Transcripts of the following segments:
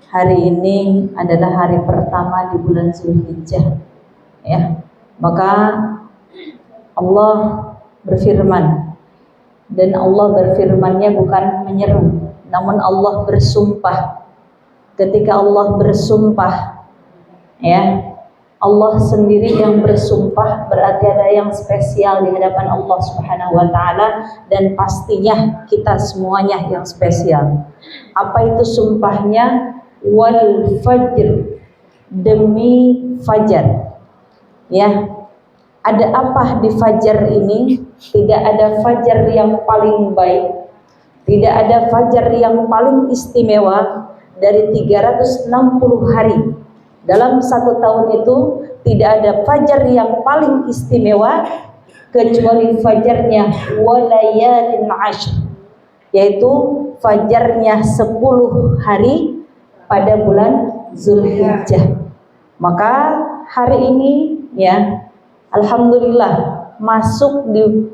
hari ini adalah hari pertama di bulan Zulhijjah, ya. Maka Allah berfirman, dan Allah berfirmannya bukan menyeru, namun Allah bersumpah. Ketika Allah bersumpah, ya, Allah sendiri yang bersumpah, berarti ada yang spesial di hadapan Allah Subhanahu wa taala, dan pastinya kita semuanya yang spesial. Apa itu sumpahnya? Wal fajr, demi fajar. Ya. Ada apa di fajar ini? Tidak ada fajar yang paling baik, tidak ada fajar yang paling istimewa dari 360 hari. Dalam satu tahun itu tidak ada fajar yang paling istimewa kecuali fajarnya walayalin ashr, yaitu fajarnya 10 hari pada bulan Zulhijjah. Maka hari ini, ya, alhamdulillah masuk di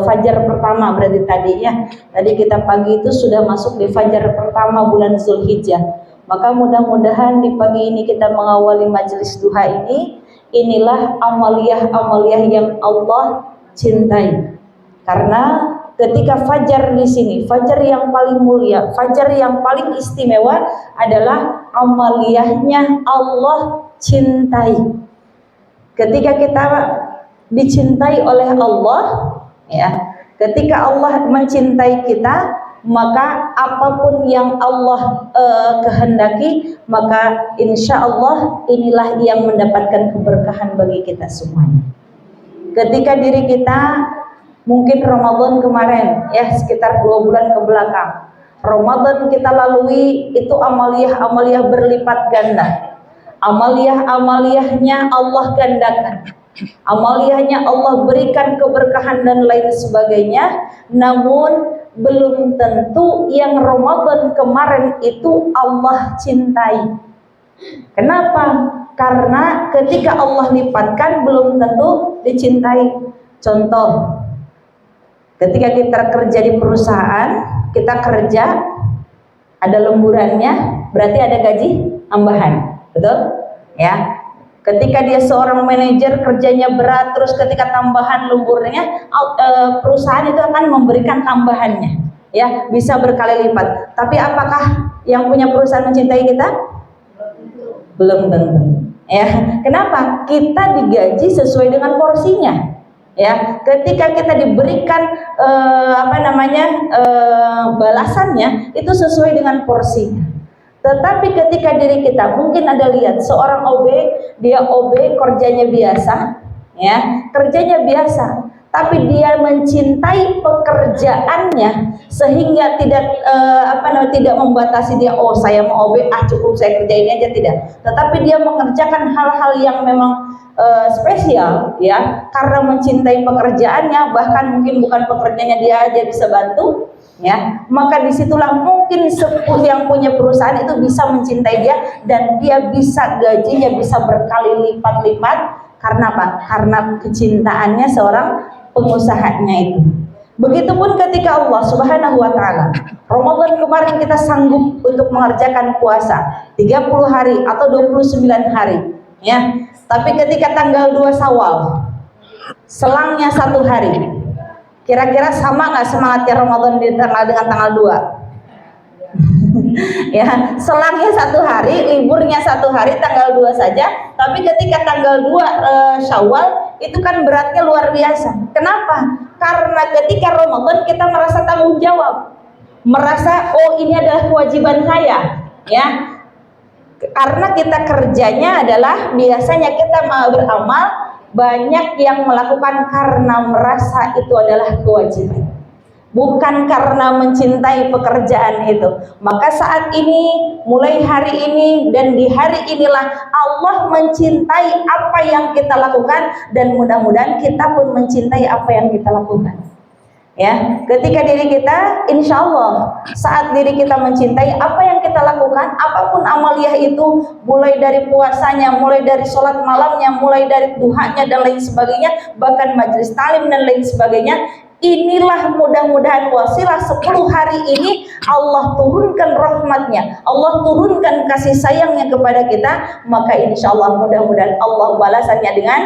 fajar pertama. Berarti tadi kita pagi itu sudah masuk di fajar pertama bulan Zulhijjah. Maka mudah-mudahan di pagi ini kita mengawali majelis duha ini, inilah amaliyah-amaliyah yang Allah cintai. Karena ketika fajar di sini, fajar yang paling mulia, fajar yang paling istimewa adalah amaliyahnya Allah cintai. Ketika kita dicintai oleh Allah, ya, ketika Allah mencintai kita, maka apapun yang Allah kehendaki, maka insya Allah inilah yang mendapatkan keberkahan bagi kita semuanya. Ketika diri kita mungkin Ramadan kemarin, ya, sekitar 2 bulan ke belakang, Ramadan kita lalui itu amaliyah-amaliyah berlipat ganda. Amaliyah-amaliyahnya Allah gandakan, amaliyahnya Allah berikan keberkahan dan lain sebagainya. Namun belum tentu yang Ramadan kemarin itu Allah cintai. Kenapa? Karena ketika Allah lipatkan belum tentu dicintai. Contoh, ketika kita kerja di perusahaan, kita kerja ada lemburannya, berarti ada gaji tambahan, betul? Ya. Ketika dia seorang manajer kerjanya berat, terus ketika tambahan lemburnya, perusahaan itu akan memberikan tambahannya, ya, bisa berkali lipat. Tapi apakah yang punya perusahaan mencintai kita? Belum tentu. Ya, kenapa? Kita digaji sesuai dengan porsinya. Ya, ketika kita diberikan balasannya itu sesuai dengan porsinya. Tetapi ketika diri kita, mungkin ada lihat seorang OB, dia OB kerjanya biasa, ya, kerjanya biasa, tapi dia mencintai pekerjaannya sehingga tidak membatasi dia, oh saya mau OB, cukup saya kerjain aja, tidak. Tetapi dia mengerjakan hal-hal yang memang spesial, ya, karena mencintai pekerjaannya, bahkan mungkin bukan pekerjaannya dia aja bisa bantu. Ya, maka disitulah mungkin yang punya perusahaan itu bisa mencintai dia, dan dia bisa gajinya bisa berkali lipat-lipat. Karena apa? Karena kecintaannya seorang pengusahanya itu. Begitupun ketika Allah Subhanahu wa taala, Ramadan kemarin kita sanggup untuk mengerjakan puasa 30 hari atau 29 hari, ya. Tapi ketika tanggal 2 Syawal, selangnya 1 hari, kira-kira sama nggak semangatnya Ramadan dengan tanggal 2? Ya, selangnya 1 hari, liburnya 1 hari, tanggal 2 saja. Tapi ketika tanggal 2 Syawal itu kan beratnya luar biasa. Kenapa? Karena ketika Ramadan kita merasa tanggung jawab, merasa oh ini adalah kewajiban saya, ya. Karena kita kerjanya adalah biasanya kita mau beramal. Banyak yang melakukan karena merasa itu adalah kewajiban, bukan karena mencintai pekerjaan itu. Maka saat ini, mulai hari ini dan di hari inilah Allah mencintai apa yang kita lakukan, dan mudah-mudahan kita pun mencintai apa yang kita lakukan. Ya, ketika diri kita, insya Allah saat diri kita mencintai apa yang kita lakukan, apapun amaliyah itu, mulai dari puasanya, mulai dari sholat malamnya, mulai dari duhanya dan lain sebagainya, bahkan majelis talim dan lain sebagainya, Inilah mudah-mudahan wasilah 10 hari ini Allah turunkan rahmatnya, Allah turunkan kasih sayangnya kepada kita, maka insya Allah mudah-mudahan Allah balasannya dengan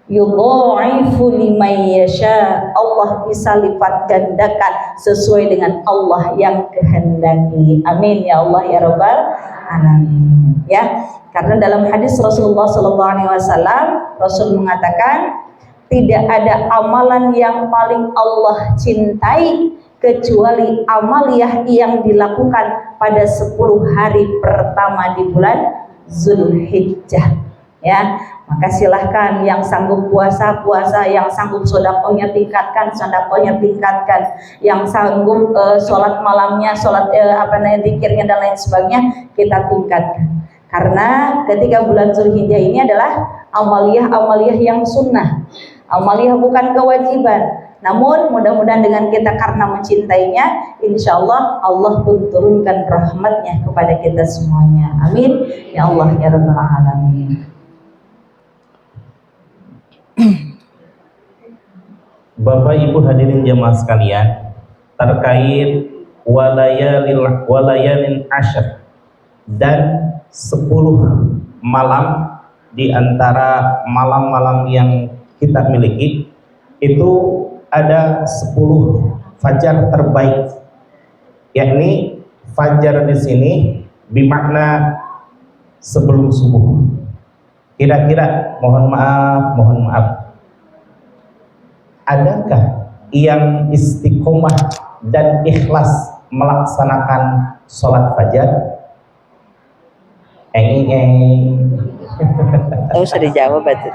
yudha'ifu liman yasha, Allah bisa lipat gandakan sesuai dengan Allah yang kehendaki. Amin ya Allah ya rabbal alamin. Ya, karena dalam hadis Rasulullah SAW, Rasul mengatakan tidak ada amalan yang paling Allah cintai kecuali amaliyah yang dilakukan pada 10 hari pertama di bulan Zulhijjah. Ya, maka silahkan yang sanggup puasa, yang sanggup sodakohnya tingkatkan, yang sanggup sholat malamnya, zikirnya dan lain sebagainya kita tingkatkan. Karena ketika bulan Zulhijjah ini adalah amaliyah yang sunnah, amaliyah bukan kewajiban. Namun mudah-mudahan dengan kita karena mencintainya, insya Allah Allah pun turunkan rahmatnya kepada kita semuanya. Amin ya Allah ya rabbal alamin. Bapak Ibu hadirin jemaah sekalian, terkait walayalin asyr dan 10 malam di antara malam-malam yang kita miliki, itu ada 10 fajar terbaik, yakni fajar di sini bermakna sebelum subuh. Kira-kira mohon maaf, adakah yang istiqomah dan ikhlas melaksanakan sholat fajar? Oh, usah dijawab itu.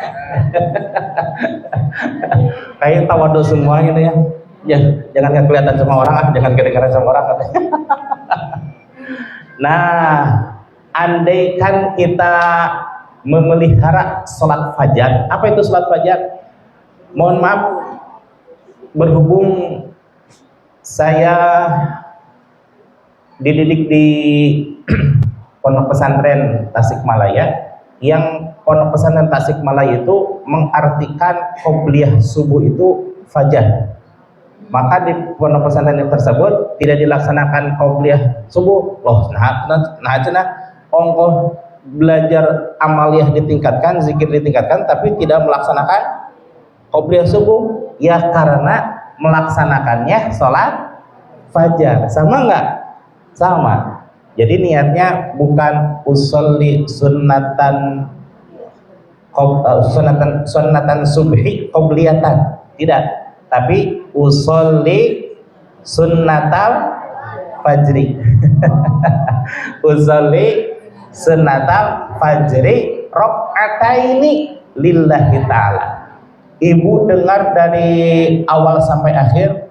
Kayak tawadu semua gitu ya. Ya, jangan kelihatan sama orang, jangan kedengaran sama orang katanya. Nah, andaikan kita memelihara sholat fajar. Apa itu sholat fajar? Mohon maaf, berhubung saya dididik di Pondok Pesantren Tasikmalaya, yang Pondok Pesantren Tasikmalaya itu mengartikan qobliyah subuh itu fajar. Maka di Pondok Pesantren tersebut tidak dilaksanakan qobliyah subuh. Loh, nah ongkoh belajar amaliyah ditingkatkan, zikir ditingkatkan, tapi tidak melaksanakan qobliyah subuh. Ya karena melaksanakannya sholat fajar. Sama enggak? Sama. Jadi niatnya bukan usolli sunnatan subhi qobliyatan, tidak, tapi usolli sunnatal fajri. Usolli sunnatal fajri rakaataini lillahi ta'ala. Ibu dengar dari awal sampai akhir,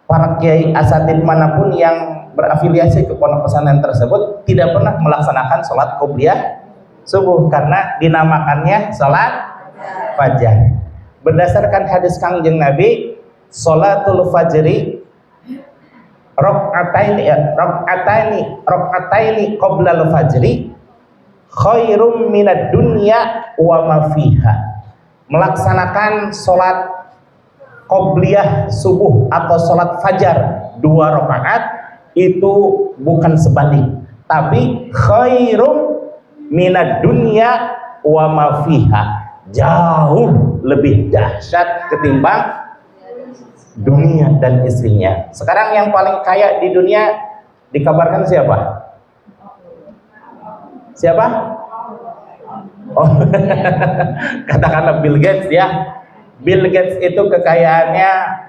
para kiai asatid manapun yang berafiliasi ke pondok pesantren tersebut tidak pernah melaksanakan sholat qobliyah subuh karena dinamakannya sholat fajar. Berdasarkan hadis Kangjeng Nabi, sholatul fajri rakaataini qoblal fajri khairum minad dunya wa ma fiha. Melaksanakan sholat qobliyah subuh atau sholat fajar 2 rakaat itu bukan sebanding, tapi khairum minad dunya wa ma fiha, jauh lebih dahsyat ketimbang dunia dan istrinya. Sekarang yang paling kaya di dunia dikabarkan siapa? Siapa? Oh, katakanlah Bill Gates ya. Bill Gates itu kekayaannya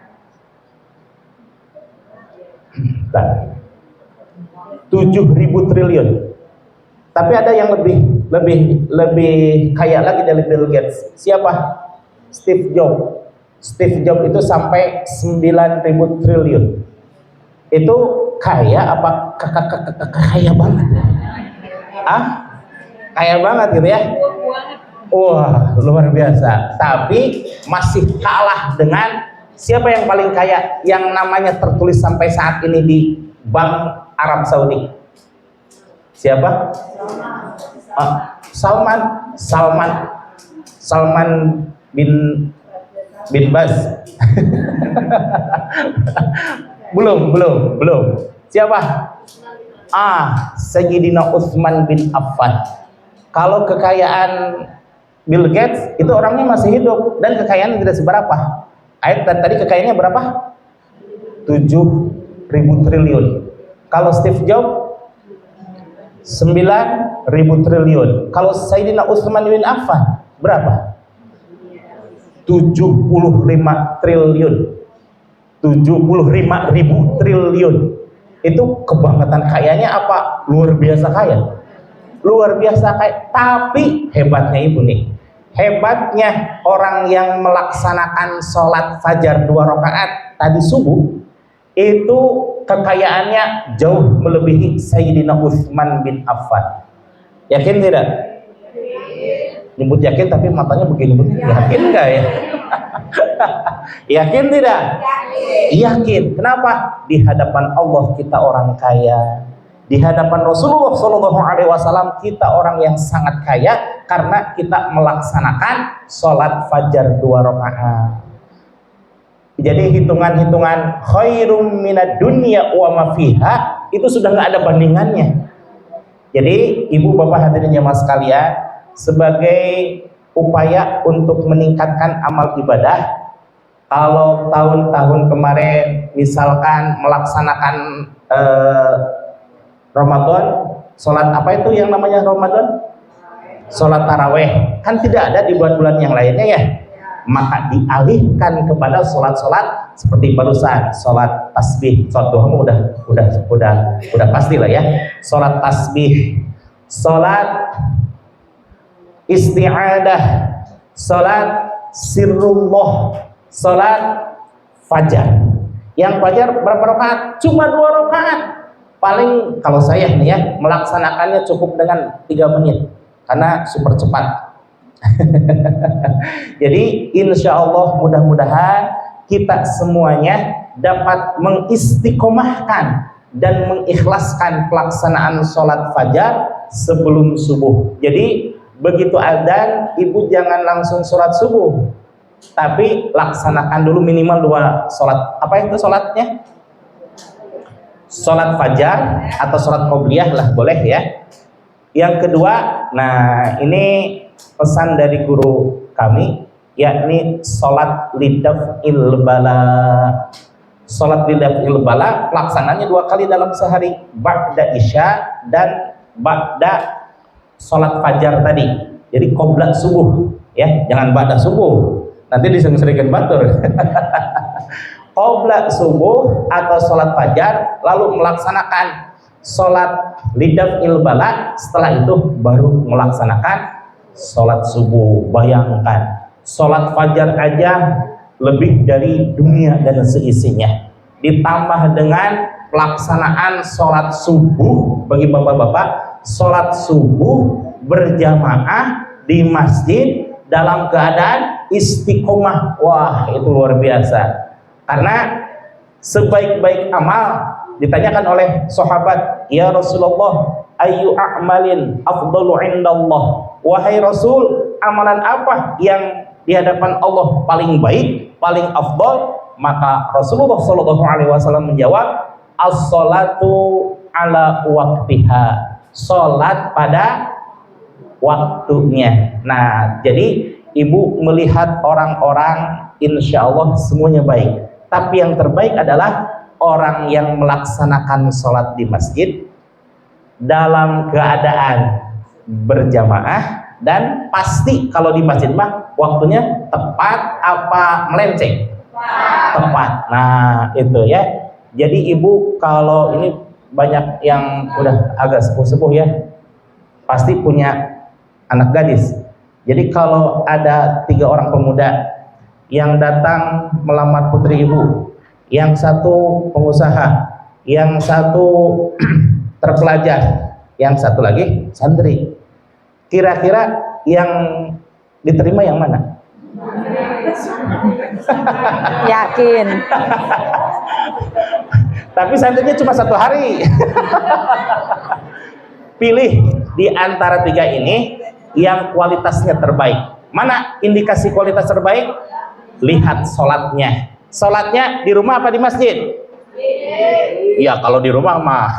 7.000 triliun. Tapi ada yang lebih kaya lagi dari Bill Gates. Siapa? Steve Jobs. Steve Jobs itu sampai 9.000 triliun. Itu kaya apa kaya banget? Kaya banget gitu ya. Wah, luar biasa. Tapi masih kalah dengan siapa yang paling kaya yang namanya tertulis sampai saat ini di Bank Arab Saudi? Siapa? Salman bin Bas. Belum. Siapa? Sayyidina Utsman bin Affan. Kalau kekayaan Bill Gates itu orangnya masih hidup dan kekayaannya tidak seberapa. Ayat tadi kekayaannya berapa? 7.000 triliun. Kalau Steve Jobs 9.000 triliun. Kalau Sayyidina Utsman bin Affan berapa? 75 triliun. 75.000 triliun. Itu kebangetan kayanya apa? Luar biasa kaya. Luar biasa kaya. Tapi hebatnya ibu nih. Hebatnya orang yang melaksanakan sholat fajar 2 rakaat tadi subuh, itu kekayaannya jauh melebihi Sayyidina Utsman bin Affan. Yakin tidak? Nyebut yakin tapi matanya begini-begini. Yakin enggak ya? Yakin tidak? Yakin. Kenapa? Di hadapan Allah kita orang kaya. Di hadapan Rasulullah SAW kita orang yang sangat kaya karena kita melaksanakan sholat fajar 2 rakaat. Jadi hitungan-hitungan khairum minad dunya wa ma fiha itu sudah nggak ada bandingannya. Jadi ibu bapak hadirin jamaah sekalian, sebagai upaya untuk meningkatkan amal ibadah, kalau tahun-tahun kemarin misalkan melaksanakan Ramadan, sholat apa itu yang namanya Ramadan? Sholat taraweh, kan tidak ada di bulan-bulan yang lainnya ya. Maka dialihkan kepada sholat-sholat seperti barusan, sholat tasbih, sholat duha udah pasti lah ya. Sholat tasbih, sholat isti'adah, sholat sirrullah, sholat fajar. Yang fajar berapa rakaat? Cuma 2 rakaat. Paling kalau saya nih ya melaksanakannya cukup dengan 3 menit karena super cepat. Jadi insya Allah mudah-mudahan kita semuanya dapat mengistiqomahkan dan mengikhlaskan pelaksanaan sholat fajar sebelum subuh. Jadi begitu adzan ibu jangan langsung sholat subuh, tapi laksanakan dulu minimal 2 sholat. Apa itu sholatnya? Sholat fajar atau sholat qobliyah lah boleh ya. Yang kedua, nah ini pesan dari guru kami, yakni sholat lidaf'il bala. Sholat lidaf'il bala pelaksananya 2 kali dalam sehari, ba'da isya dan ba'da sholat fajar tadi. Jadi qobla subuh ya, jangan ba'da subuh nanti disering-seringkan batur. Qobla subuh atau sholat fajar, lalu melaksanakan sholat lidaf'il bala, setelah itu baru melaksanakan sholat subuh. Bayangkan sholat fajar aja lebih dari dunia dan seisinya, ditambah dengan pelaksanaan sholat subuh. Bagi bapak-bapak, sholat subuh berjamaah di masjid dalam keadaan istiqomah, wah itu luar biasa. Karena sebaik-baik amal, ditanyakan oleh sahabat, ya Rasulullah, ayu a'malin afdalu indallah, wahai Rasul, amalan apa yang di hadapan Allah paling baik, paling afdal? Maka Rasulullah SAW menjawab, as-salatu ala waktiha, salat pada waktunya. Nah, jadi ibu melihat orang-orang insya Allah semuanya baik, tapi yang terbaik adalah orang yang melaksanakan sholat di masjid dalam keadaan berjamaah, dan pasti kalau di masjid mah waktunya tepat apa melenceng? Tepat. Nah itu ya. Jadi ibu kalau ini banyak yang udah agak sepuh-sepuh ya, pasti punya anak gadis. Jadi kalau ada 3 orang pemuda yang datang melamar putri ibu, yang satu pengusaha, yang satu terpelajar, yang satu lagi santri, kira-kira yang diterima yang mana? Yakin. Tapi santrinya cuma 1 hari. Pilih di antara 3 ini yang kualitasnya terbaik. Mana indikasi kualitas terbaik? Lihat sholatnya. Sholatnya di rumah apa di masjid? Iya, kalau di rumah mah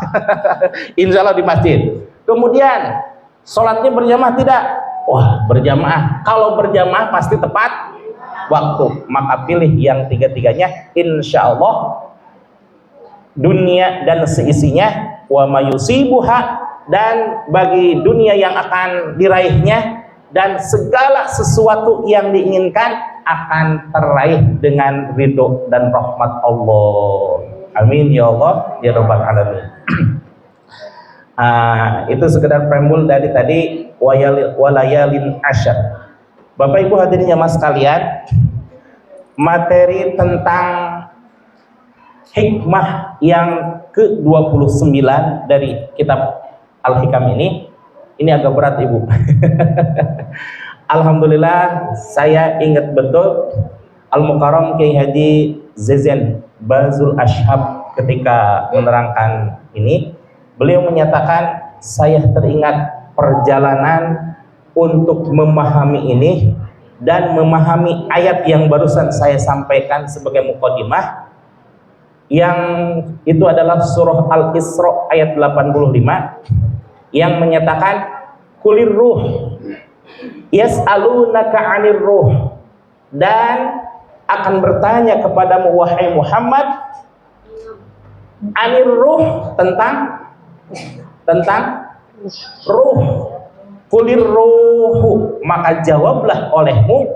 insya Allah di masjid. Kemudian sholatnya berjamaah tidak? Wah, berjamaah. Kalau berjamaah pasti tepat waktu. Maka pilih yang tiga-tiganya, insya Allah dunia dan seisinya, wa mayusibuha, dan bagi dunia yang akan diraihnya dan segala sesuatu yang diinginkan akan teraih dengan ridho dan rahmat Allah. Amin ya Allah ya rabbal alamin. Itu sekedar preambul dari tadi walayalin asyar. Bapak Ibu hadirin jamaah sekalian, materi tentang hikmah yang ke-29 dari kitab Al-Hikam ini agak berat Ibu. Alhamdulillah saya ingat betul Al-Mukarram Kiai Haji Zezen Bazul Ashab ketika menerangkan ini, beliau menyatakan saya teringat perjalanan untuk memahami ini dan memahami ayat yang barusan saya sampaikan sebagai mukadimah, yang itu adalah surah Al-Isra ayat 85 yang menyatakan kulir ruh yas'alunaka 'anir ruh, dan akan bertanya kepadamu wahai Muhammad anir ruh, tentang ruh. Kulir ruhu, maka jawablah olehmu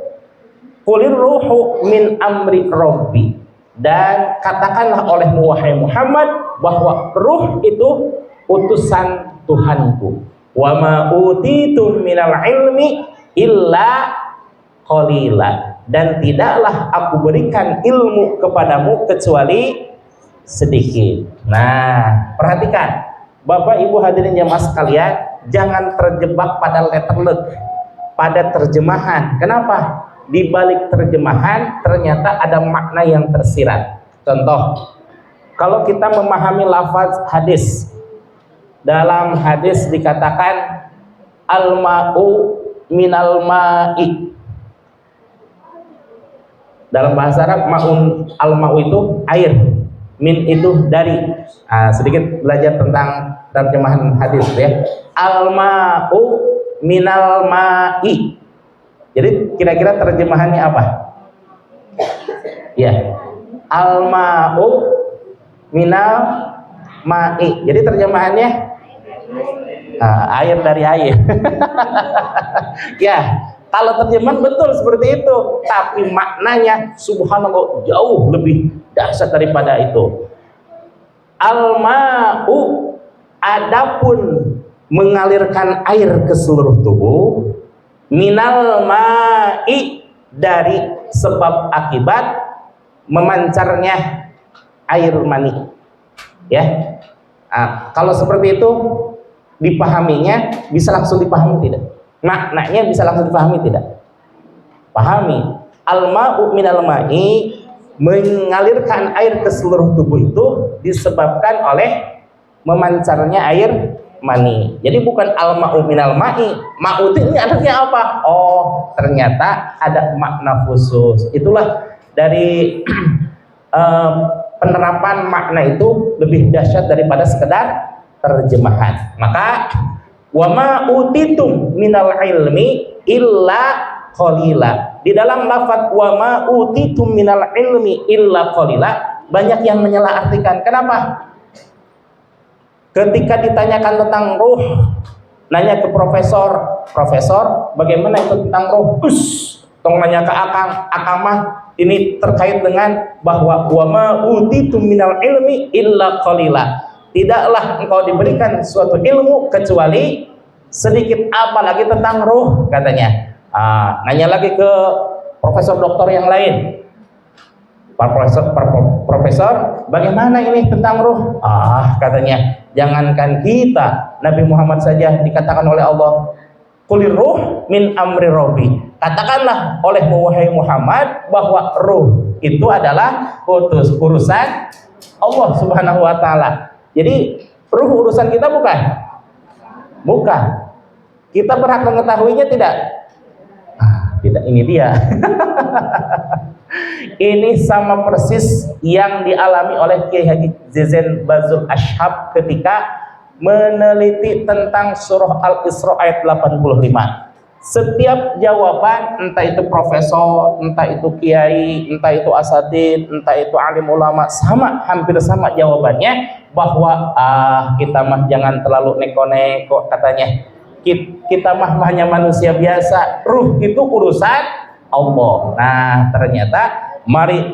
kulir ruhu min amri rabbi, dan katakanlah olehmu wahai Muhammad bahwa ruh itu utusan Tuhanku. Wa ma utitum minal ilmi illa qalila, dan tidaklah aku berikan ilmu kepadamu kecuali sedikit. Nah, perhatikan Bapak Ibu hadirin jamaah sekalian, jangan terjebak pada letterlet, pada terjemahan. Kenapa? Di balik terjemahan ternyata ada makna yang tersirat. Contoh, kalau kita memahami lafaz hadis, dalam hadis dikatakan al-ma'u minal ma'i. Dalam bahasa Arab ma'un, al-ma'u itu air, min itu dari. Sedikit belajar tentang terjemahan hadis ya. Al-ma'u minal ma'i. Jadi kira-kira terjemahannya apa? Ya, al-ma'u minal ma'i. Jadi terjemahannya air dari air. Ya, kalau terjemahan betul seperti itu, tapi maknanya subhanallah jauh lebih dahsyat daripada itu. Al-ma'u, adapun mengalirkan air ke seluruh tubuh, minal ma'i, dari sebab akibat memancarnya air mani. Ya, kalau seperti itu dipahaminya bisa langsung dipahami tidak? Maknanya bisa langsung dipahami tidak? Pahami. Al-ma'u minal ma'i, mengalirkan air ke seluruh tubuh itu disebabkan oleh memancarnya air mani. Jadi bukan al-ma'u minal ma'i. Ma'u ini artinya apa? Oh, ternyata ada makna khusus. Itulah dari penerapan makna itu lebih dahsyat daripada sekedar terjemahan. Maka wa ma utitum minal ilmi illa qalila. Di dalam lafaz wa ma utitum minal ilmi illa qalila banyak yang menyalahartikan. Kenapa? Ketika ditanyakan tentang ruh, nanya ke profesor, bagaimana itu tentang ruh? Tong nanya ke akang mah ini terkait dengan bahwa wa ma utitum minal ilmi illa qalila. Tidaklah engkau diberikan suatu ilmu kecuali sedikit, apalagi tentang ruh katanya. Nanya lagi ke profesor doktor yang lain. Profesor, bagaimana ini tentang ruh? Katanya, jangankan kita, Nabi Muhammad saja dikatakan oleh Allah, kulir ruh min amri rabbi. Katakanlah oleh wahai Muhammad bahwa ruh itu adalah urusan Allah Subhanahu wa taala. Jadi ruh urusan kita bukan? Bukan. Kita berhak mengetahuinya tidak? Tidak, ini dia. Ini sama persis yang dialami oleh Kiai Haji Zain Bazul Ashhab ketika meneliti tentang surah Al-Isra ayat 85. Setiap jawaban, entah itu profesor, entah itu kiai, entah itu asatid, entah itu alim ulama, sama, hampir sama jawabannya, bahwa kita mah jangan terlalu neko-neko katanya. Kita mah hanya manusia biasa, ruh itu urusan Allah. Nah, ternyata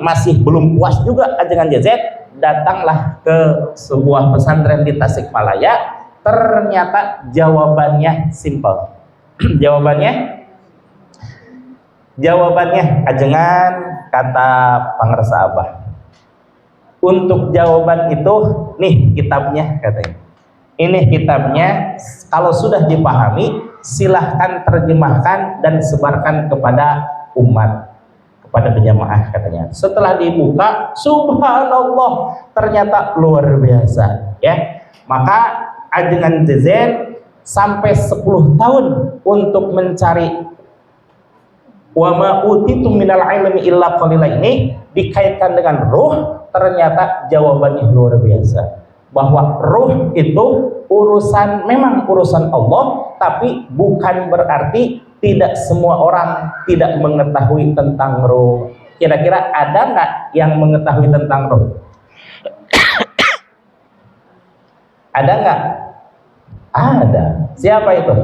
masih belum puas juga Ajengan JZ, datanglah ke sebuah pesantren di Tasikmalaya. Ternyata jawabannya simple. Jawabannya ajengan, kata pangersa Abah, untuk jawaban itu nih kitabnya katanya. Ini kitabnya, kalau sudah dipahami silahkan terjemahkan dan sebarkan kepada umat, kepada penjamaah katanya. Setelah dibuka, subhanallah, ternyata luar biasa ya. Maka Ajengan Zezen sampai 10 tahun untuk mencari wa ma utitum minal ilmi illa qalila ini dikaitkan dengan ruh. Ternyata jawabannya luar biasa, bahwa ruh itu urusan, memang urusan Allah, tapi bukan berarti tidak semua orang tidak mengetahui tentang ruh. Kira-kira ada nggak yang mengetahui tentang ruh? Ada nggak? Ada. Siapa itu?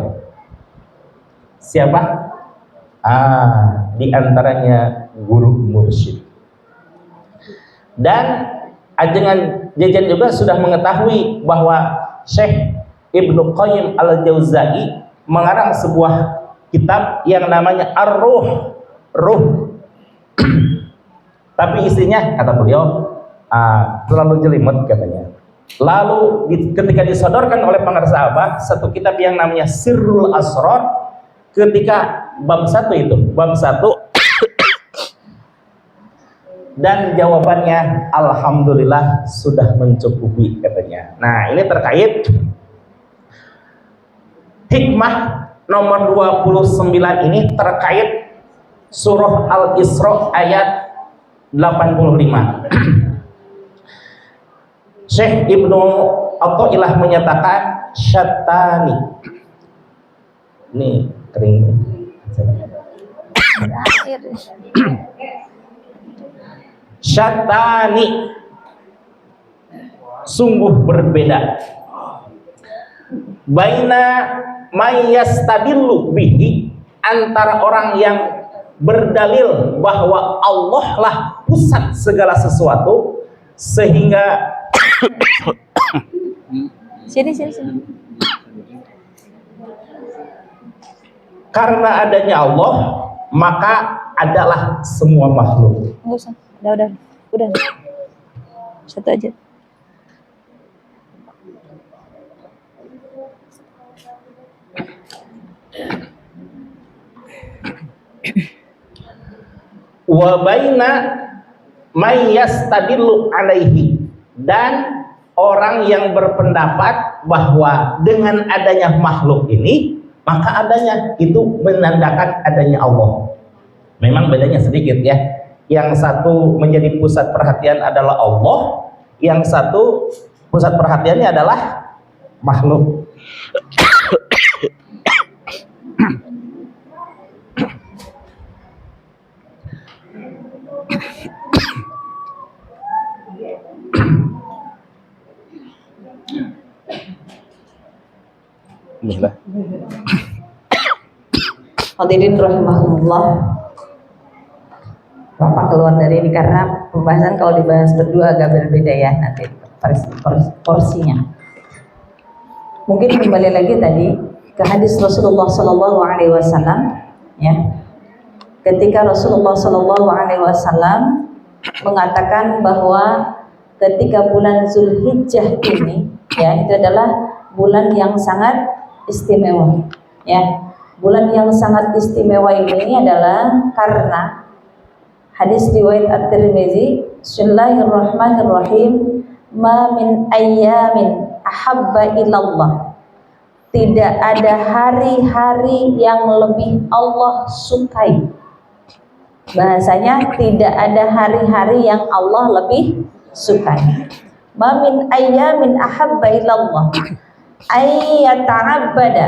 Siapa? Di antaranya guru mursyid. Dan Ajengan Jajan juga sudah mengetahui bahwa Syekh Ibnu Qayyim Al-Jauzai mengarang sebuah kitab yang namanya Ar-Ruh, Ruh. Tapi isinya, kata beliau, terlalu jelimet katanya. Lalu ketika disodorkan oleh pangarsa Abah satu kitab yang namanya Sirrul Asrar, ketika bab 1 dan jawabannya alhamdulillah sudah mencukupi katanya. Nah, ini terkait hikmah nomor 29 ini terkait surah Al-Isra ayat 85. Syekh Ibnu Athaillah menyatakan syatani. Nih kering. Syatani, sungguh berbeda. Baina mayyastadillu bihi, antara orang yang berdalil bahwa Allah lah pusat segala sesuatu, sehingga sini. Karena adanya Allah, maka adalah semua makhluk. Enggak usah. Udah. Satu aja. Wa baina may yastadillu alaihi, dan orang yang berpendapat bahwa dengan adanya makhluk ini, maka adanya itu menandakan adanya Allah. Memang bedanya sedikit ya. Yang satu menjadi pusat perhatian adalah Allah, yang satu pusat perhatiannya adalah makhluk. Bismillah. Hadirin rahimahullah. Bapak keluar dari ini karena pembahasan kalau dibahas berdua agak berbeda ya nanti porsinya. Mungkin kembali lagi tadi ke hadis Rasulullah Sallallahu Alaihi Wasallam ya. Ketika Rasulullah Sallallahu Alaihi Wasallam mengatakan bahwa ketika bulan Zulhijjah ini ya, itu adalah bulan yang sangat istimewa ya. Bulan yang sangat istimewa ini adalah karena hadis riwayat At-Tirmizi, Bismillahirrahmanirrahim, ma min ayyamin ahabba ilallah, tidak ada hari-hari yang lebih Allah sukai Bahasanya tidak ada hari-hari yang Allah lebih sukai. Ma min ayyamin ahabba ilallah ayyata'abbada.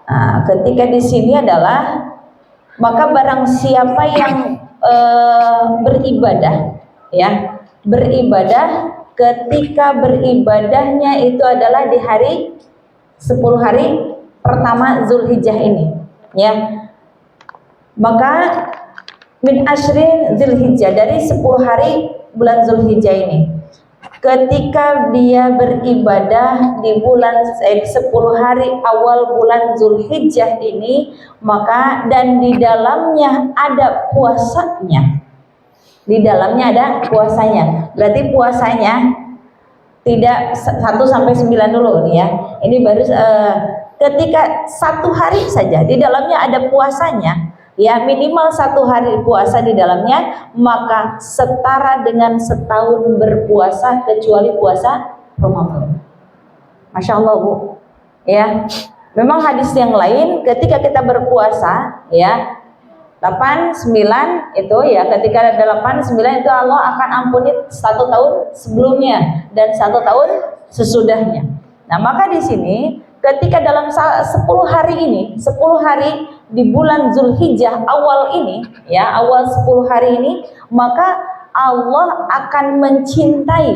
Nah, ketika di sini adalah maka barang siapa yang beribadah, ya, beribadah ketika beribadahnya itu adalah di hari 10 hari pertama Zulhijjah ini, ya. Maka min asyrin Zulhijjah, dari 10 hari bulan Zulhijjah ini, ketika dia beribadah di bulan 10 hari awal bulan Zulhijjah ini, maka dan di dalamnya ada puasanya. Di dalamnya ada puasanya. Berarti puasanya tidak 1 sampai 9 dulu nih ya. Ini baru ketika 1 hari saja di dalamnya ada puasanya, ya, minimal 1 hari puasa di dalamnya, maka setara dengan setahun berpuasa kecuali puasa Ramadan. Masya Allah, Bu, ya. Memang hadis yang lain ketika kita berpuasa, ya, 8, 9 itu, ya, ketika ada 8, 9 itu Allah akan ampuni 1 tahun sebelumnya dan 1 tahun sesudahnya. Nah, maka di sini ketika dalam 10 hari ini, 10 hari di bulan Zulhijjah awal ini, ya, awal 10 hari ini, maka Allah akan mencintai,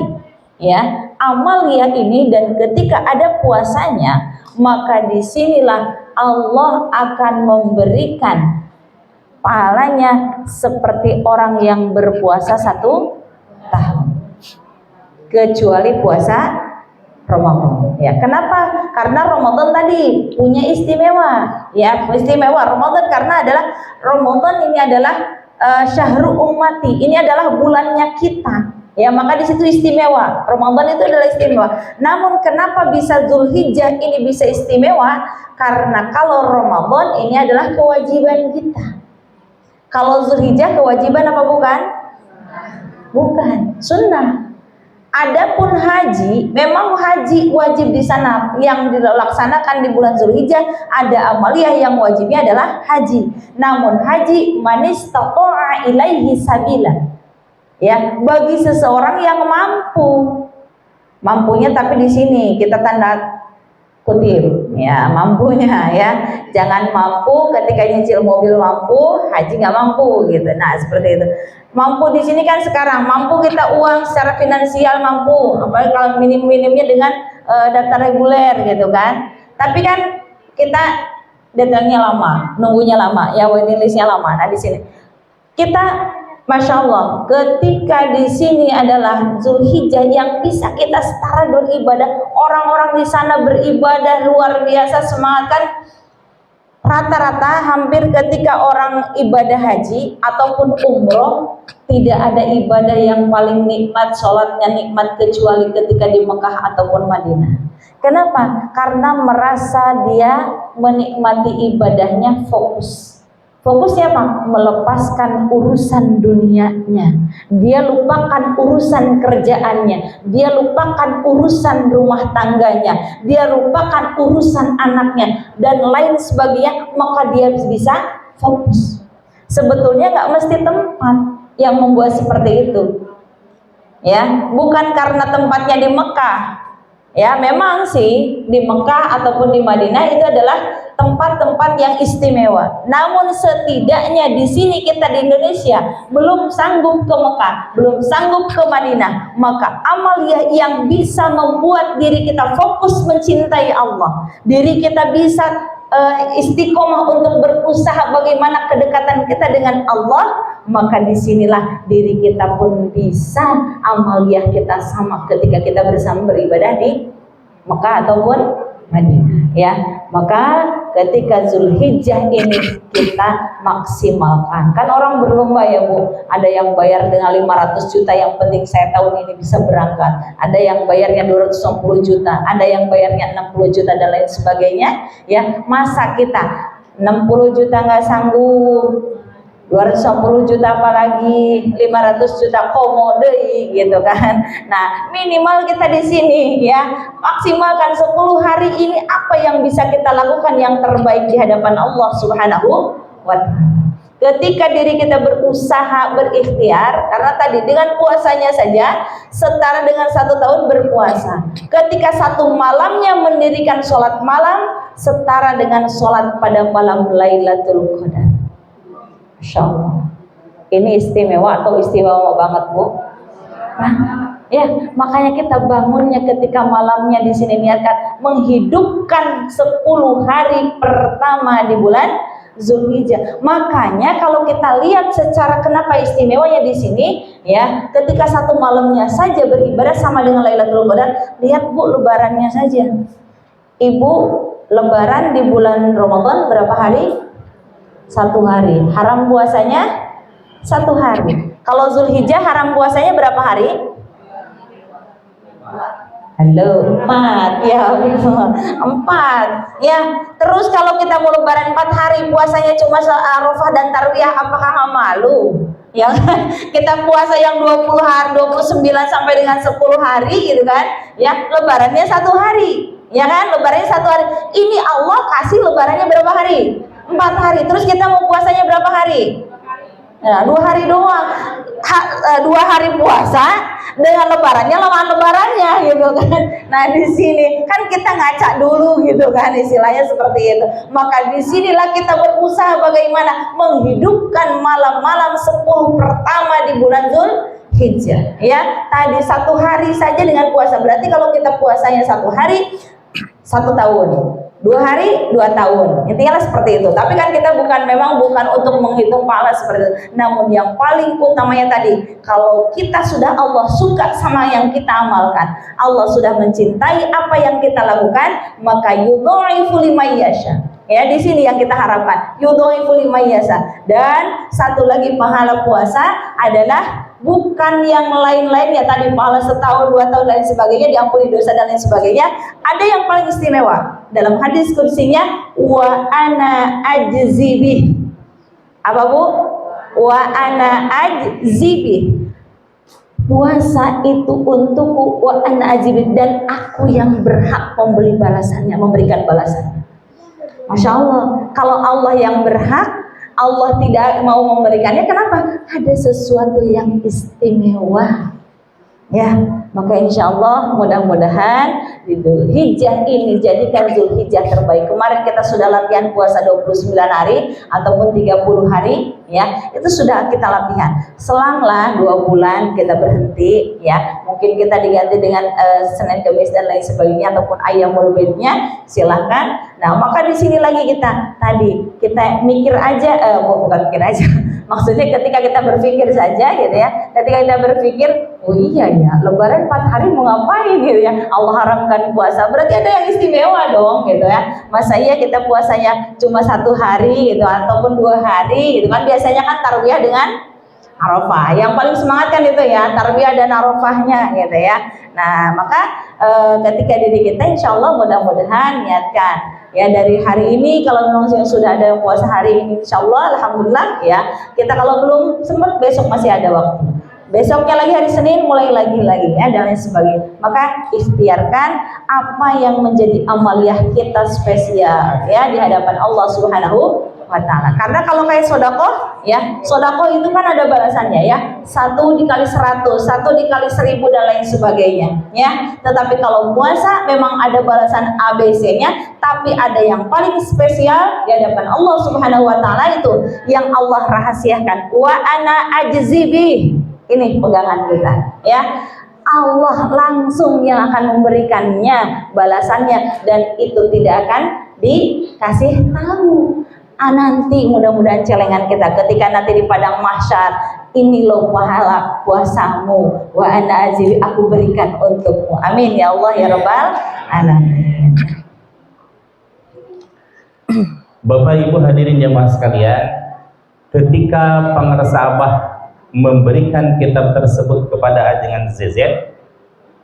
ya, amaliyah ini, dan ketika ada puasanya, maka disinilah Allah akan memberikan pahalanya seperti orang yang berpuasa 1 tahun, kecuali puasa Ramadan. Ya, kenapa? Karena Ramadan tadi punya istimewa, ya, istimewa Ramadan karena adalah Ramadan ini adalah syahrul ummati, ini adalah bulannya kita. Ya, maka di situ istimewa. Ramadan itu adalah istimewa. Namun kenapa bisa Zulhijjah ini bisa istimewa? Karena kalau Ramadan ini adalah kewajiban kita. Kalau Zulhijjah kewajiban apa bukan? Bukan, sunnah. Adapun haji, memang haji wajib di sana yang dilaksanakan di bulan Zulhijjah, ada amaliyah yang wajibnya adalah haji. Namun haji manistata'a ilaihi sabila. Ya, bagi seseorang yang mampu. Mampunya tapi di sini kita tanda kutip, ya, mampunya, ya. Jangan mampu ketika nyicil mobil mampu, haji nggak mampu gitu. Nah, seperti itu. Mampu di sini kan sekarang mampu kita uang secara finansial mampu, apalagi kalau minim-minimnya dengan daftar reguler gitu kan. Tapi kan kita detailnya lama, nunggunya lama, ya, waiting listnya lama. Nah, di sini kita Masya Allah, ketika di sini adalah Zulhijjah yang bisa kita setara beribadah, orang-orang di sana beribadah luar biasa semangat kan. Rata-rata hampir ketika orang ibadah haji ataupun umroh, tidak ada ibadah yang paling nikmat, sholatnya nikmat kecuali ketika di Mekah ataupun Madinah. Kenapa? Karena merasa dia menikmati ibadahnya fokus. Fokusnya apa? Melepaskan urusan dunianya. Dia lupakan urusan kerjaannya. Dia lupakan urusan rumah tangganya. Dia lupakan urusan anaknya dan lain sebagainya. Maka dia bisa fokus. Sebetulnya nggak mesti tempat yang membuat seperti itu. Ya, bukan karena tempatnya di Mekah. Ya, memang sih di Mekah ataupun di Madinah itu adalah tempat-tempat yang istimewa. Namun setidaknya di sini kita di Indonesia belum sanggup ke Mekah, belum sanggup ke Madinah, maka amaliyah yang bisa membuat diri kita fokus mencintai Allah, diri kita bisa istiqomah untuk berusaha bagaimana kedekatan kita dengan Allah, maka disinilah diri kita pun bisa amaliyah kita sama ketika kita bersama beribadah di Mekah ataupun Madinah, ya. Maka ketika Zulhijjah ini kita maksimalkan. Kan orang berlomba ya, Bu. Ada yang bayar dengan 500 juta, yang penting saya tahun ini bisa berangkat. Ada yang bayarnya 250 juta, ada yang bayarnya 60 juta dan lain sebagainya, ya. Masa kita 60 juta nggak sanggup, 250 juta apalagi 500 juta komode gitu kan. Nah, minimal kita di sini ya maksimalkan 10 hari ini apa yang bisa kita lakukan yang terbaik di hadapan Allah Subhanahu wa ta'ala. Ketika diri kita berusaha, berikhtiar, karena tadi dengan puasanya saja setara dengan 1 tahun berpuasa. Ketika 1 malamnya mendirikan sholat malam, setara dengan sholat pada malam Lailatul Qadar. Masya Allah. Ini istimewa atau istimewa banget, Bu? Ya, makanya kita bangunnya ketika malamnya di sini niatkan menghidupkan 10 hari pertama di bulan Zulhijjah. Makanya kalau kita lihat secara kenapa istimewanya di sini, ya, ketika 1 malamnya saja beribadah sama dengan Lailatul Qadar. Lihat Bu, lebarannya saja. Ibu lebaran di bulan Ramadan berapa hari? 1 hari. Haram puasanya 1 hari. Kalau Zulhijjah haram puasanya berapa hari? Halo, 4 ya, 4 ya. Terus kalau kita mau lebaran 4 hari puasanya cuma Arafah dan Tarwiyah, apakah malu? Ya, kita puasa yang 20 hari, 29 sampai dengan 10 hari gitu kan? Ya, lebarannya 1 hari. Ya kan? Lebarannya 1 hari. Ini Allah kasih lebarannya berapa hari? 4 hari. Terus kita mau puasanya berapa hari? Nah, 2 hari doang. 2 hari puasa dengan lebarannya, lamaan lebarannya gitu kan. Nah, di sini kan kita ngaca dulu gitu kan, istilahnya seperti itu. Maka disinilah kita berusaha bagaimana menghidupkan malam-malam 10 pertama di bulan Zulhijjah. Ya, tadi 1 hari saja dengan puasa. Berarti kalau kita puasanya 1 hari, 1 tahun. 2 hari 2 tahun, intinya seperti itu. Tapi kan kita memang bukan untuk menghitung pahala seperti itu. Namun yang paling utamanya tadi, kalau kita sudah Allah suka sama yang kita amalkan, Allah sudah mencintai apa yang kita lakukan, maka yudhaifu liman yasha. Ya, di sini yang kita harapkan, yudhaifu liman yasha. Dan satu lagi pahala puasa adalah bukan yang lain-lainnya tadi, pahala setahun, 2 tahun dan sebagainya, diampuni dosa dan lain sebagainya. Ada yang paling istimewa dalam hadis kursinya, wa ana ajzibih. Apa Bu? Wa ana ajzibih. Puasa itu untukku, wa ana ajzibih, dan aku yang berhak memberi balasannya, memberikan balasannya. Masya Allah, kalau Allah yang berhak, Allah tidak mau memberikannya, kenapa? Ada sesuatu yang istimewa. Ya, maka insya Allah mudah-mudahan di Zulhijjah ini jadikan Zulhijjah terbaik. Kemarin kita sudah latihan puasa 29 hari ataupun 30 hari, ya, itu sudah kita latihan. Selanglah 2 bulan kita berhenti, ya, mungkin kita diganti dengan Senin, Kamis dan lain sebagainya, ataupun Ayyamul Bidnya, silahkan. Nah, maka di sini lagi kita mikir aja, bukan mikir aja. Maksudnya ketika kita berpikir saja gitu ya, ketika kita berpikir, oh iya ya, lebaran 4 hari mau ngapain gitu ya, Allah haramkan puasa, berarti ada yang istimewa dong gitu ya. Masa iya kita puasanya cuma 1 hari gitu, ataupun 2 hari gitu kan, biasanya kan tarwiyah dengan Arafah, yang paling semangat kan itu ya, tarwiyah dan Arafahnya gitu ya. Nah, maka ketika diri kita insya Allah mudah-mudahan niatkan ya, dari hari ini kalau memang sudah ada yang puasa hari ini, insya Allah alhamdulillah ya. Kita kalau belum sempat, besok masih ada waktu. Besoknya lagi hari Senin mulai lagi ya, dan lain sebagainya. Maka ikhtiarkan apa yang menjadi amaliyah kita spesial ya di hadapan Allah Subhanahu wa ta'ala. Karena kalau kayak sedekah ya, sedekah itu kan ada balasannya ya, 1 dikali 100, 1 dikali 1000 dan lain sebagainya ya. Tetapi kalau puasa memang ada balasan ABC-nya, tapi ada yang paling spesial di hadapan Allah Subhanahu wa ta'ala, itu yang Allah rahasiakan, wa ana ajzibi. Ini pegangan kita ya. Allah langsung yang akan memberikannya balasannya, dan itu tidak akan dikasih tahu. Nanti mudah-mudahan celengan kita ketika nanti di padang mahsyar, ini loh pahala puasamu, wa ana azibi, aku berikan untukmu. Amin ya Allah ya Rabbal alamin. Bapak Ibu hadirin jemaah sekalian, ketika pengarsa Abah memberikan kitab tersebut kepada Ajengan ZZ,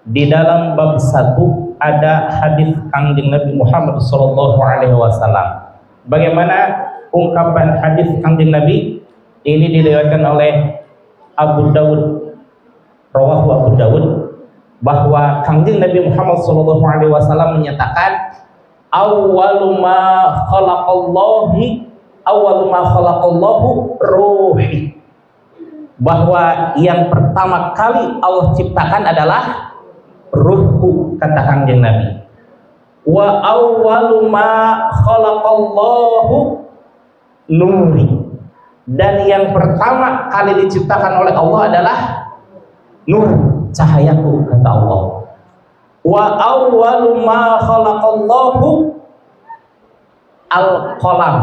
di dalam bab 1 ada hadis Kangjeng Nabi Muhammad SAW. Bagaimana ungkapan hadis Kangjeng Nabi ini? Diriwayatkan oleh Abu Dawud, rawahu Abu Dawud, bahwa Kangjeng Nabi Muhammad SAW menyatakan, awwalu ma khalaqallahu awwalu ma khalaqallahu ruhi, bahwa yang pertama kali Allah ciptakan adalah ruhku, kata Kanjeng Nabi. Wa awwalu ma khalaqallahu nuri, dan yang pertama kali diciptakan oleh Allah adalah nur, cahayaku, kata Allah. Wa awwalu ma khalaqallahu al-qalam,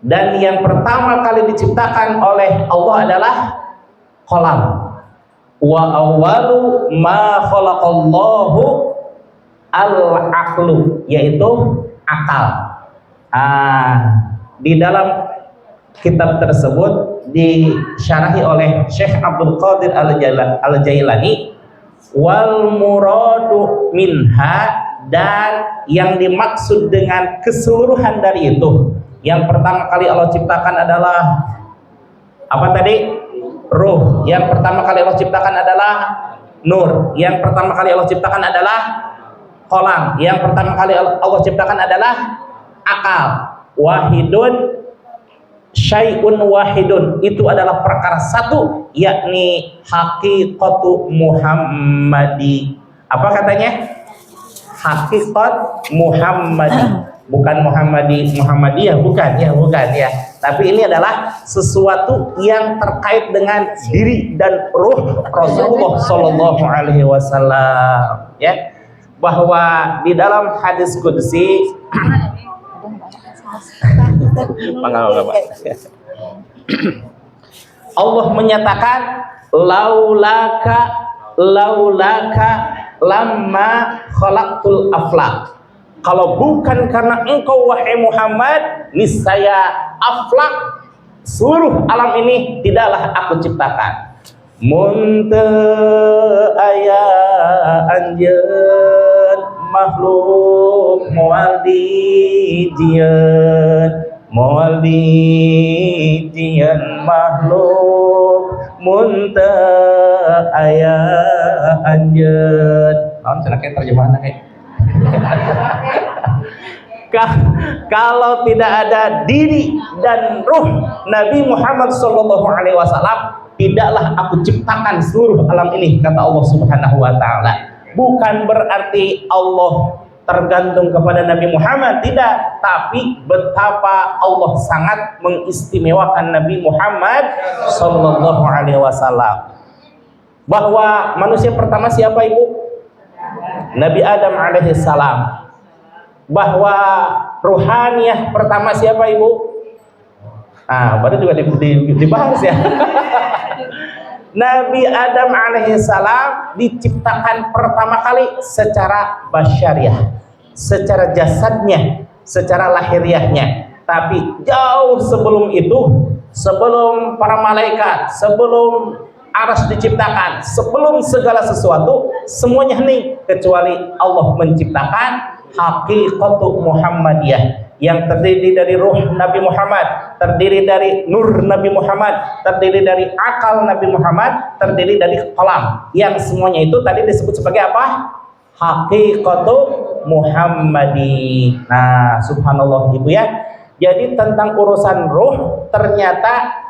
dan yang pertama kali diciptakan oleh Allah adalah qalam. Wa awwalu ma khalaqallahu al-aqlu, yaitu akal. Di dalam kitab tersebut disyarahi oleh Syekh Abdul Qadir Al-Jailani, wal muradu minha, dan yang dimaksud dengan keseluruhan dari itu, yang pertama kali Allah ciptakan adalah apa tadi? Ruh. Yang pertama kali Allah ciptakan adalah nur. Yang pertama kali Allah ciptakan adalah qalam. Yang pertama kali Allah ciptakan adalah akal. Wahidun syai'un wahidun, itu adalah perkara satu, yakni haqiqatu Muhammadi. Apa katanya? Hakikat Muhammadi, bukan Muhammadiyah, bukan ya. Tapi ini adalah sesuatu yang terkait dengan diri dan ruh Rasulullah Shallallahu Alaihi Wasallam. Ya, bahwa di dalam hadis qudsi Allah menyatakan, laulaka lamma khalaqtul aflaq, kalau bukan karena engkau wahai Muhammad, niscaya aflaq, seluruh alam ini tidaklah aku ciptakan. Munta aya anjeun makhluk moal dijieun makhluk munta aya anjeun. Naon cenah kayak terjemahanna kayak kalau tidak ada diri dan ruh Nabi Muhammad SAW, tidaklah aku ciptakan seluruh alam ini, kata Allah Subhanahu wa Ta'ala. Bukan berarti Allah tergantung kepada Nabi Muhammad, tidak, tapi betapa Allah sangat mengistimewakan Nabi Muhammad Sallallahu Alaihi Wasallam. Bahwa manusia pertama siapa, Ibu? Nabi Adam alaihissalam. Bahwa ruhaniyah pertama siapa, Ibu? Baru juga dibahas ya. Nabi Adam alaihissalam diciptakan pertama kali secara basyariah, secara jasadnya, secara lahiriahnya. Tapi jauh sebelum itu, sebelum para malaikat, sebelum arsy diciptakan, sebelum segala sesuatu, semuanya hening kecuali Allah menciptakan haqiqatu Muhammadiyah, yang terdiri dari ruh Nabi Muhammad, terdiri dari nur Nabi Muhammad, terdiri dari akal Nabi Muhammad, terdiri dari qalam, yang semuanya itu tadi disebut sebagai apa? Haqiqatu Muhammadi. Nah, subhanallah Ibu ya. Jadi tentang urusan ruh, ternyata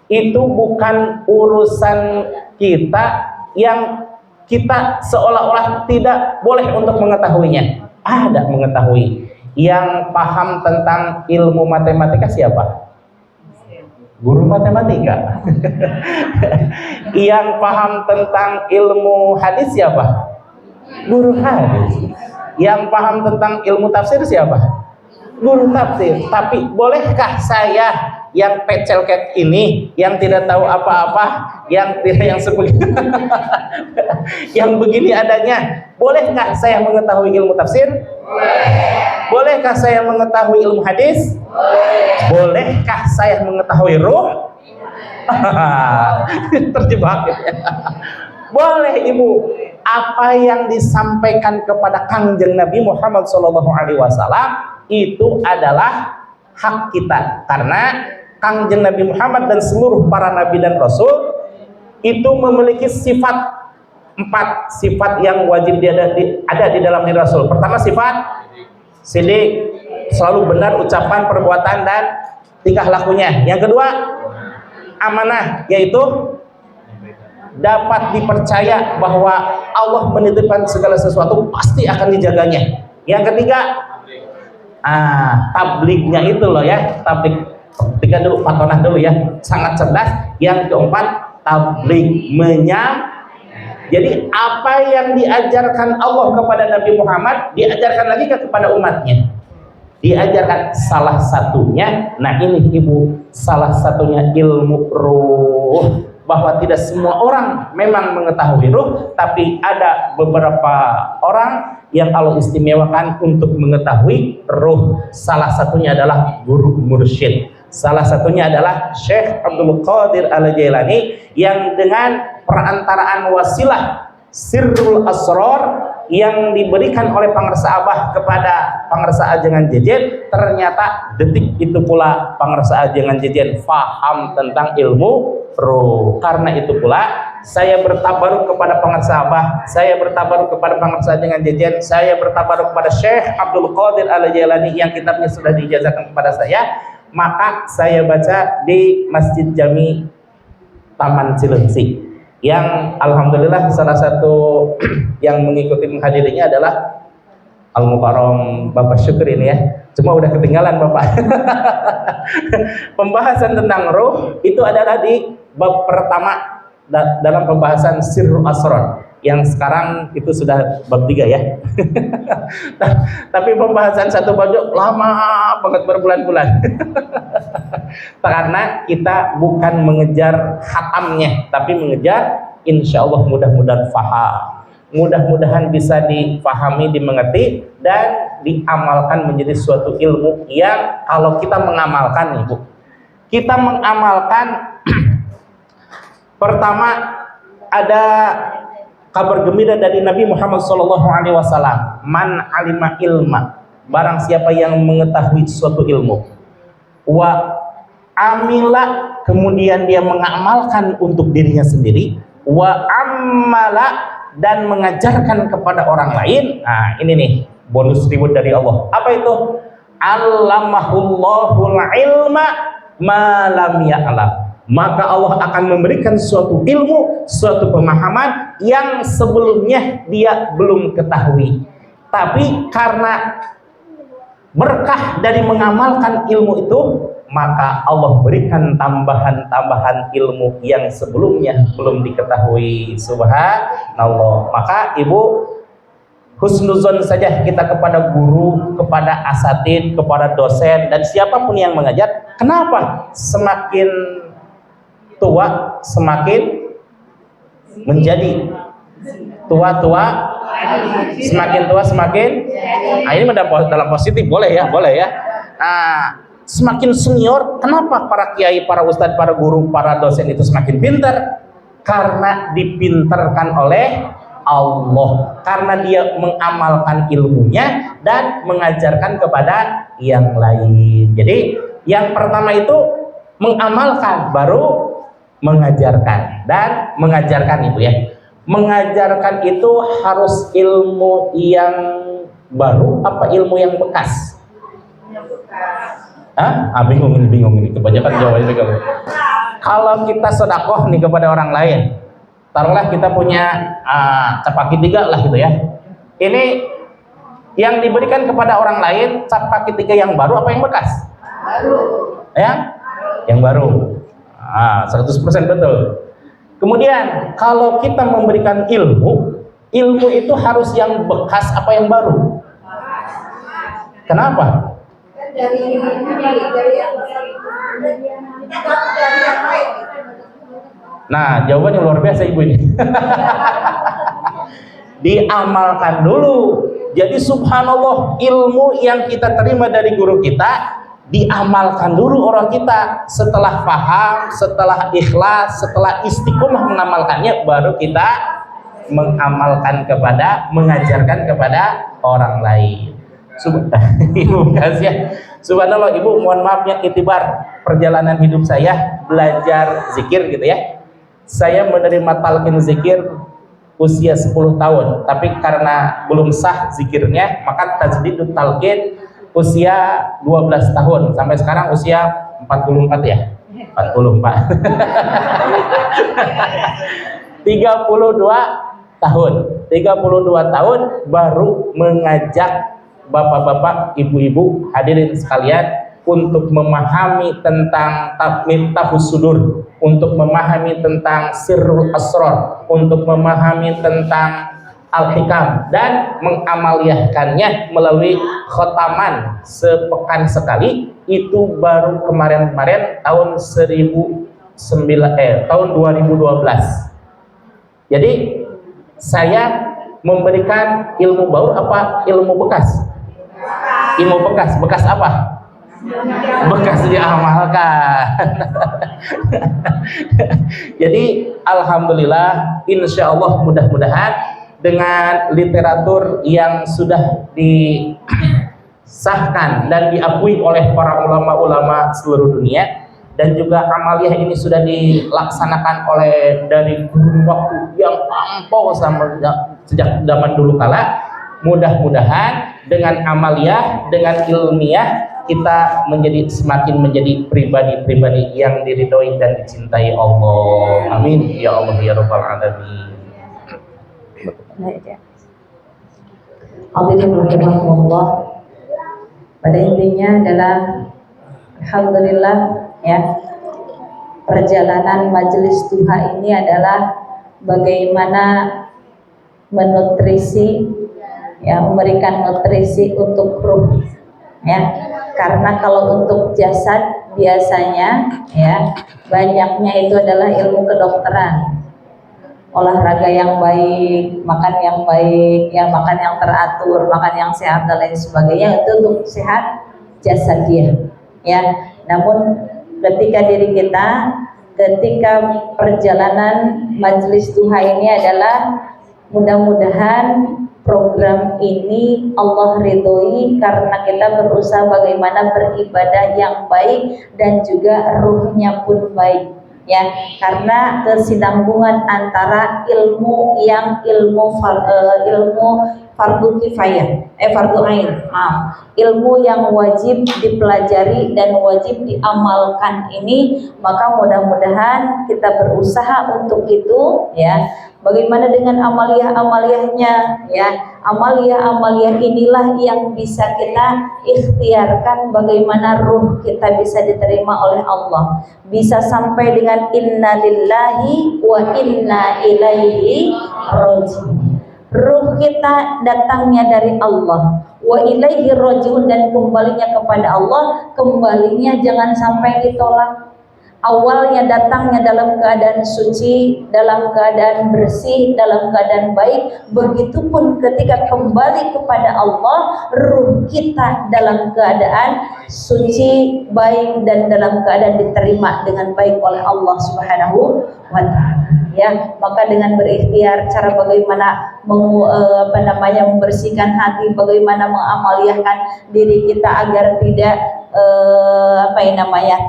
itu bukan urusan kita, yang kita seolah-olah tidak boleh untuk mengetahuinya. Ada mengetahui. Yang paham tentang ilmu matematika siapa? Guru matematika. Yang paham tentang ilmu hadis siapa? Guru hadis. Yang paham tentang ilmu tafsir siapa? Guru tafsir. Tapi bolehkah saya yang pecelket ini, yang tidak tahu apa-apa, yang sebegini, yang begini adanya, bolehkah saya mengetahui ilmu tafsir? Bolehkah saya mengetahui ilmu hadis? Bolehkah saya mengetahui ruh? Terjebak. Boleh Ibu. Apa yang disampaikan kepada Kangjeng Nabi Muhammad SAW itu adalah hak kita, karena Kangjeng Nabi Muhammad dan seluruh para nabi dan rasul itu memiliki sifat 4 sifat yang wajib ada di dalam diri Rasul. Pertama, sifat sidik, selalu benar ucapan, perbuatan, dan tingkah lakunya. Yang kedua, amanah, yaitu dapat dipercaya bahwa Allah menitipkan segala sesuatu pasti akan dijaganya. Yang ketiga, tablignya itu loh ya, tablig. Tiga dulu, patonah dulu ya, sangat cerdas. Yang keempat, tablig, jadi apa yang diajarkan Allah kepada Nabi Muhammad diajarkan lagi kepada umatnya, diajarkan salah satunya. Nah ini ibu, salah satunya ilmu ruh, bahwa tidak semua orang memang mengetahui ruh, tapi ada beberapa orang yang Allah istimewakan untuk mengetahui ruh. Salah satunya adalah guru mursyid, salah satunya adalah Syekh Abdul Qadir Al-Jailani, yang dengan perantaraan wasilah sirrul asrar yang diberikan oleh Pangersa Abah kepada Pangersa Ajengan Jejen, ternyata detik itu pula Pangersa Ajengan Jejen faham tentang ilmu ruh. Karena itu pula saya bertabaruk kepada Pangersa Abah, saya bertabaruk kepada Pangersa Ajengan Jejen, saya bertabaruk kepada Syekh Abdul Qadir Al-Jailani yang kitabnya sudah diijazahkan kepada saya. Maka saya baca di Masjid Jami Taman Cilengsi, yang alhamdulillah salah satu yang mengikuti menghadirinya adalah Al-Mukarram Bapak Syukri ini ya. Cuma udah ketinggalan Bapak. Pembahasan tentang ruh itu adalah di bab pertama dalam pembahasan Sirrul Asrar, yang sekarang itu sudah bab 3 ya. Tapi pembahasan satu bab lama banget, berbulan-bulan. Karena kita bukan mengejar khatamnya, tapi mengejar insya Allah mudah-mudahan faham, mudah-mudahan bisa difahami, dimengerti, dan diamalkan menjadi suatu ilmu yang kalau kita mengamalkan nih Bu, kita mengamalkan pertama ada kabar gembira dari Nabi Muhammad SAW, man alima ilma, barang siapa yang mengetahui suatu ilmu, wa amila, kemudian dia mengamalkan untuk dirinya sendiri, wa amala, dan mengajarkan kepada orang lain. Nah ini nih bonus reward dari Allah. Apa itu? Allamahullahul ilma ma lam ya'lam, maka Allah akan memberikan suatu ilmu, suatu pemahaman yang sebelumnya dia belum ketahui, tapi karena berkah dari mengamalkan ilmu itu, maka Allah berikan tambahan-tambahan ilmu yang sebelumnya belum diketahui. Subhanallah. Maka ibu, husnuzon saja kita kepada guru, kepada asatid, kepada dosen, dan siapapun yang mengajar. Kenapa? Semakin tua semakin menjadi tua, semakin tua semakin, nah ini dalam positif, boleh ya, boleh ya. Nah, semakin senior, kenapa para kiai, para ustadz, para guru, para dosen itu semakin pintar? Karena dipintarkan oleh Allah, karena dia mengamalkan ilmunya dan mengajarkan kepada yang lain. Jadi yang pertama itu mengamalkan, baru mengajarkan. Dan mengajarkan itu ya, mengajarkan itu harus ilmu yang baru apa ilmu yang bekas? Bingung ini kebanyakan jawabannya kalau. Kalau kita sedekah nih kepada orang lain, taruhlah kita punya capaki 3 lah gitu ya. Ini yang diberikan kepada orang lain capaki 3 yang baru apa yang bekas? Baru. Ya? Yang baru. 100% betul. Kemudian kalau kita memberikan ilmu itu harus yang bekas apa yang baru? Kenapa? Dari nah, jawabannya luar biasa ibu ini. Diamalkan dulu. Jadi subhanallah, ilmu yang kita terima dari guru kita diamalkan dulu orang kita. Setelah paham, setelah ikhlas, setelah istiqomah mengamalkannya, baru kita mengamalkan kepada, mengajarkan kepada orang lain. Ibu kasih ya. Subhanallah ibu, mohon maaf ya, itibar perjalanan hidup saya belajar zikir gitu ya. Saya menerima talqin zikir usia 10 tahun, tapi karena belum sah zikirnya, maka tajdidut talqin usia 12 tahun, sampai sekarang usia 44 ya? 40 Pak. 32 tahun. 32 tahun baru mengajak bapak-bapak, ibu-ibu, hadirin sekalian untuk memahami tentang miftahus sudur, untuk memahami tentang sirrul asrar, untuk memahami tentang al-hikam dan mengamaliyahkannya melalui khotaman sepekan sekali. Itu baru kemarin-kemarin tahun 2012. Jadi saya memberikan ilmu baru apa ilmu bekas? Ilmu bekas. Bekas apa? Bekas diamalkan. Jadi alhamdulillah, insya Allah mudah-mudahan dengan literatur yang sudah disahkan dan diakui oleh para ulama-ulama seluruh dunia, dan juga amaliyah ini sudah dilaksanakan oleh dari kurun waktu yang lampau sejak zaman dulu kala. Mudah-mudahan dengan amaliyah, dengan ilmiah, kita semakin menjadi pribadi-pribadi yang diridhoi dan dicintai Allah. Amin ya Allah ya rabbal alamin. Alhamdulillah. Pada intinya adalah alhamdulillah ya, perjalanan majelis duha ini adalah bagaimana menutrisi ya, memberikan nutrisi untuk ruh ya. Karena kalau untuk jasad biasanya ya, banyaknya itu adalah ilmu kedokteran, olahraga yang baik, makan yang baik, ya makan yang teratur, makan yang sehat dan lain sebagainya, itu untuk sehat jasad dia ya. Namun ketika ketika perjalanan majelis duha ini adalah mudah-mudahan program ini Allah ridhoi karena kita berusaha bagaimana beribadah yang baik dan juga ruhnya pun baik ya, karena kesinambungan antara ilmu fardu kifayah, fardu ain, ilmu yang wajib dipelajari dan wajib diamalkan ini, maka mudah-mudahan kita berusaha untuk itu ya. Bagaimana dengan amaliyah-amaliyahnya ya? Amaliyah inilah yang bisa kita ikhtiarkan bagaimana ruh kita bisa diterima oleh Allah, bisa sampai dengan inna lillahi wa inna ilaihi raji'un. Ruh kita datangnya dari Allah, wa ilaihi raji'un, dan kembalinya kepada Allah. Kembalinya jangan sampai ditolak. Awalnya datangnya dalam keadaan suci, dalam keadaan bersih, dalam keadaan baik. Begitupun ketika kembali kepada Allah, ruh kita dalam keadaan suci, baik, dan dalam keadaan diterima dengan baik oleh Allah Subhanahu wa ta'ala. Ya, maka dengan berikhtiar cara bagaimana membersihkan hati, bagaimana mengamaliyahkan diri kita agar tidak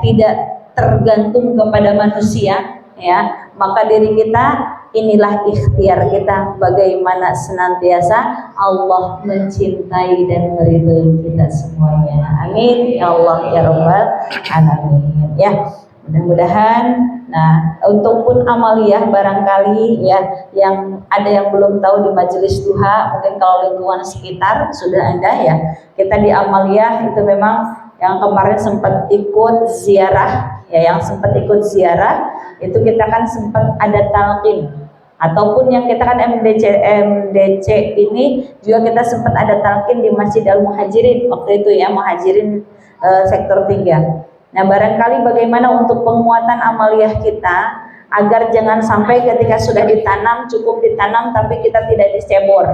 tidak tergantung kepada manusia ya, maka diri kita inilah ikhtiar kita bagaimana senantiasa Allah mencintai dan meridhai kita semuanya. Amin ya Allah ya rabbal alamin ya. Mudah-mudahan, nah untuk pun amaliyah barangkali ya, yang ada yang belum tahu di majelis duha, mungkin kalau lingkungan sekitar sudah ada ya, kita di amaliyah itu memang yang kemarin sempat ikut ziarah ya, yang sempat ikut ziarah itu kita kan sempat ada talqin, ataupun yang kita kan MDC ini juga kita sempat ada talqin di Masjid Al-Muhajirin waktu itu ya, Muhajirin sektor 3. Nah barangkali bagaimana untuk penguatan amaliyah kita agar jangan sampai ketika sudah ditanam, cukup ditanam tapi kita tidak dicebor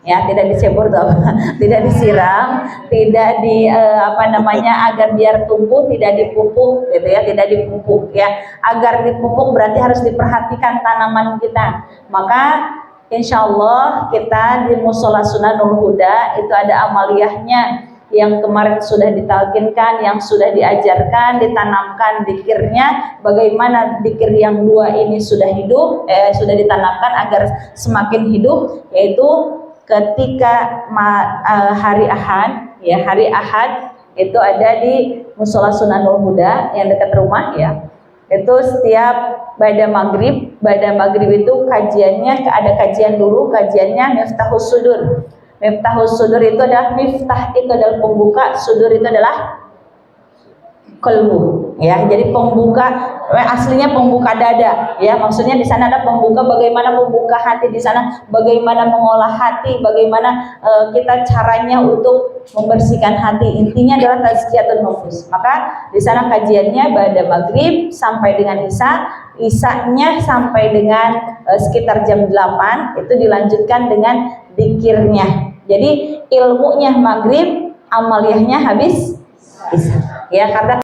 ya, tidak dicebur tuh apa? Tidak disiram, tidak agar biar tumbuh, tidak dipupuk gitu ya, tidak dipupuk ya. Agar dipupuk berarti harus diperhatikan tanaman kita. Maka insya Allah kita di Mushola Sunanul Huda itu ada amaliyahnya yang kemarin sudah ditalkinkan, yang sudah diajarkan, ditanamkan dikirnya, bagaimana dikir yang 2 ini sudah hidup, sudah ditanamkan agar semakin hidup, yaitu ketika hari Ahad ya, hari Ahad itu ada di Musola Sunanul Huda yang dekat rumah ya. Itu setiap pada maghrib itu kajiannya ada kajian dulu, kajiannya Miftahus Sudur. Miftahus Sudur itu adalah miftah itu adalah pembuka, sudur itu adalah kolbu ya, jadi pembuka aslinya pembuka dada ya, maksudnya di sana ada pembuka, bagaimana membuka hati di sana, bagaimana mengolah hati, bagaimana kita caranya untuk membersihkan hati, intinya adalah tazkiyatun nufus. Maka di sana kajiannya pada maghrib sampai dengan isanya sampai dengan sekitar jam 8 itu dilanjutkan dengan zikirnya. Jadi ilmunya maghrib, amaliyahnya habis isya ya, karena